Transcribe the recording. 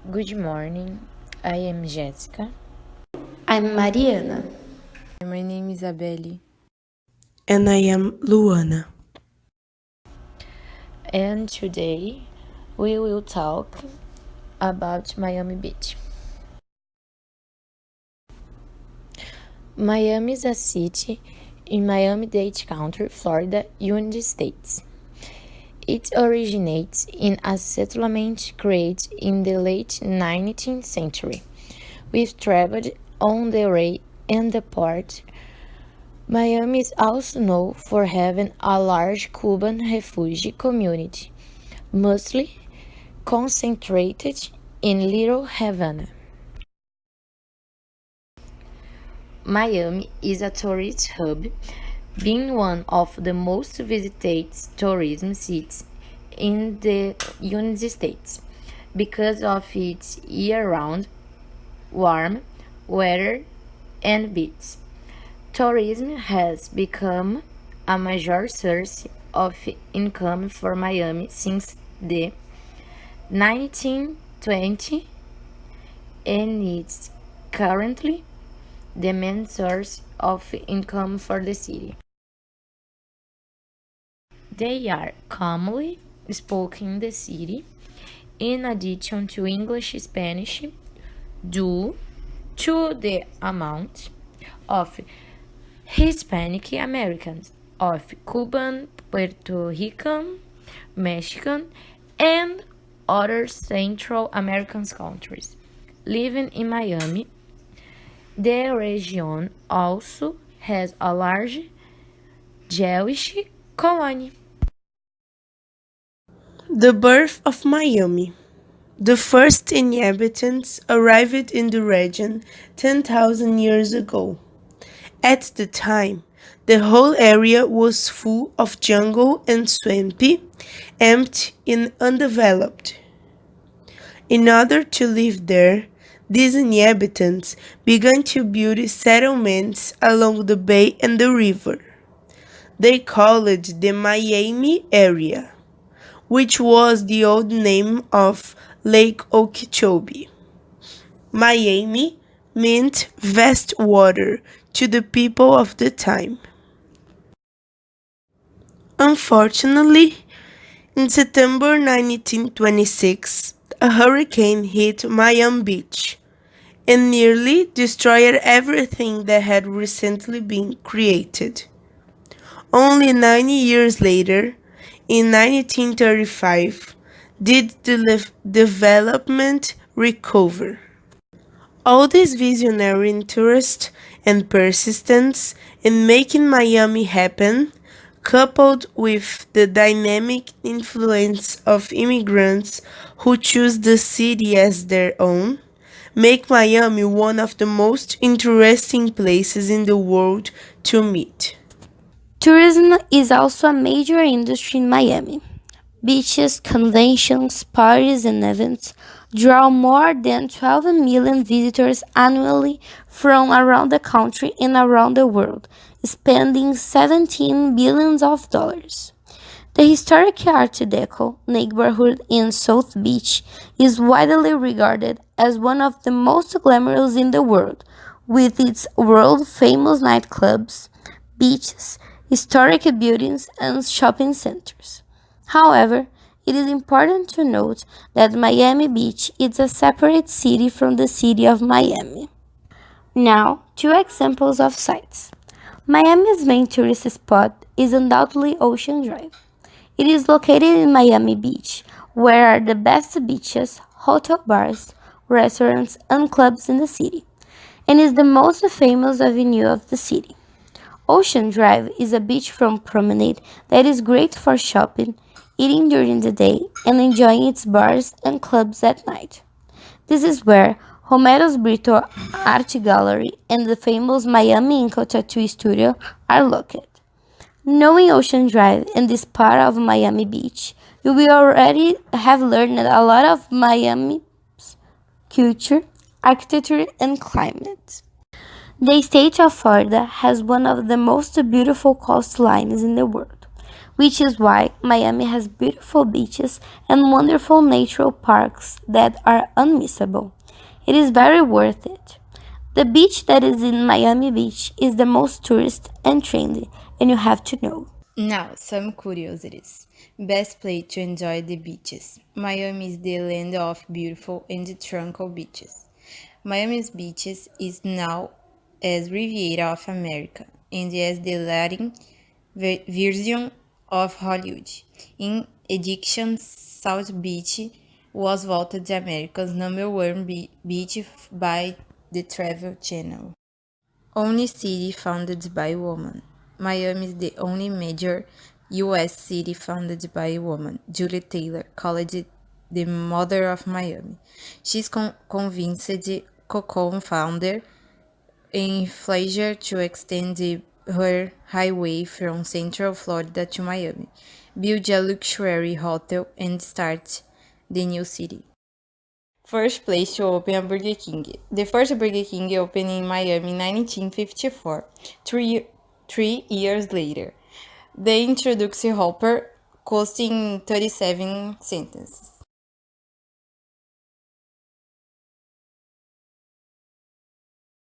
Good morning. I am Jessica. I'm Mariana. My name is Isabelle. And I am Luana. And today we will talk about Miami Beach. Miami is a city in Miami-Dade County, Florida, United States. It originates in a settlement created in the late 19th century, with traveled on the way and the port. Miami is also known for having a large Cuban refugee community, mostly concentrated in Little Havana. Miami is a tourist hub, being one of the most visited tourism cities in the United States because of its year-round warm weather and beaches. Tourism has become a major source of income for Miami since the 1920s and is currently the main source of income for the city. They are commonly spoken in the city, in addition to English and Spanish, due to the amount of Hispanic Americans, of Cuban, Puerto Rican, Mexican, and other Central American countries living in Miami. The region also has a large Jewish colony. The birth of Miami. The first inhabitants arrived in the region 10,000 years ago. At the time, the whole area was full of jungle and swampy, empty and undeveloped. In order to live there, these inhabitants began to build settlements along the bay and the river. They called it the Miami area, which was the old name of Lake Okeechobee. Miami meant vast water to the people of the time. Unfortunately, in September 1926, a hurricane hit Miami Beach and nearly destroyed everything that had recently been created. Only 90 years later, in 1935, did the development recover. All this visionary interest and persistence in making Miami happen, coupled with the dynamic influence of immigrants who choose the city as their own, make Miami one of the most interesting places in the world to meet. Tourism is also a major industry in Miami. Beaches, conventions, parties, and events draw more than 12 million visitors annually from around the country and around the world, spending 17 billions of dollars. The historic Art Deco neighborhood in South Beach is widely regarded as one of the most glamorous in the world, with its world-famous nightclubs, beaches, historic buildings, and shopping centers. However, it is important to note that Miami Beach is a separate city from the city of Miami. Now, two examples of sites. Miami's main tourist spot is undoubtedly Ocean Drive. It is located in Miami Beach, where are the best beaches, hotel bars, restaurants, and clubs in the city, and is the most famous avenue of the city. Ocean Drive is a beachfront promenade that is great for shopping, eating during the day, and enjoying its bars and clubs at night. This is where Romero's Brito Art Gallery and the famous Miami Ink Tattoo Studio are located. Knowing Ocean Drive and this part of Miami Beach, you will already have learned a lot of Miami's culture, architecture, and climate. The state of Florida has one of the most beautiful coastlines in the world, which is why Miami has beautiful beaches and wonderful natural parks that are unmissable. It is very worth it. The beach that is in Miami Beach is the most tourist and trendy, and you have to know. Now, some curiosities. Best place to enjoy the beaches. Miami is the land of beautiful and tranquil beaches. Miami's beaches is now as Riviera of America and as the Latin version of Hollywood. In addition, South Beach was voted America's number one beach by the Travel Channel. Only city founded by a woman. Miami is the only major U.S. city founded by a woman. Julie Taylor called it the mother of Miami. She's convinced co-founder in Fleischer to extend her highway from Central Florida to Miami, build a luxury hotel, and start the new city. First place to open a Burger King. The first Burger King opened in Miami in 1954, three years later. They introduced Hopper, costing 37 cents.